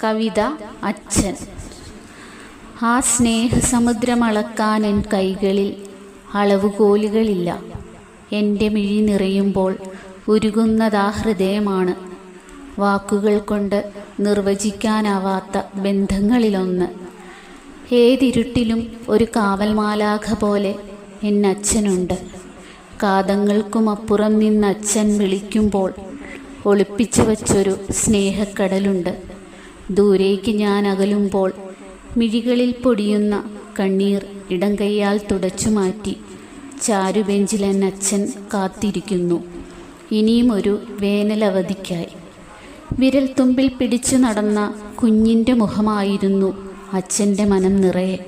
കവിത അച്ഛൻ. ആ സ്നേഹസമുദ്രമളക്കാൻ എൻ കൈകളിൽ അളവുകോലുകളില്ല. എൻ്റെ മിഴി നിറയുമ്പോൾ ഉരുകുന്നതാ ഹൃദയമാണ്. വാക്കുകൾ കൊണ്ട് നിർവചിക്കാനാവാത്ത ബന്ധങ്ങളിലൊന്ന്. ഏതിരുട്ടിലും ഒരു കാവൽമാലാഖ പോലെ എന്നച്ഛനുണ്ട്. കാതങ്ങൾക്കുമപ്പുറം നിന്ന് അച്ഛൻ വിളിക്കുമ്പോൾ ഒളിപ്പിച്ചു വച്ചൊരു സ്നേഹക്കടലുണ്ട്. ദൂരേക്ക് ഞാൻ അകലുമ്പോൾ മിഴികളിൽ പൊടിയുന്ന കണ്ണീർ ഇടം കൈയാൽ തുടച്ചു മാറ്റി ചാരുബെഞ്ചിൽ എന്നച്ഛൻ കാത്തിരിക്കുന്നു, ഇനിയും ഒരു വേനലവധിക്കായി. വിരൽ തുമ്പിൽ പിടിച്ചു നടന്ന കുഞ്ഞിൻ്റെ മുഖമായിരുന്നു അച്ഛൻ്റെ മനം നിറയെ.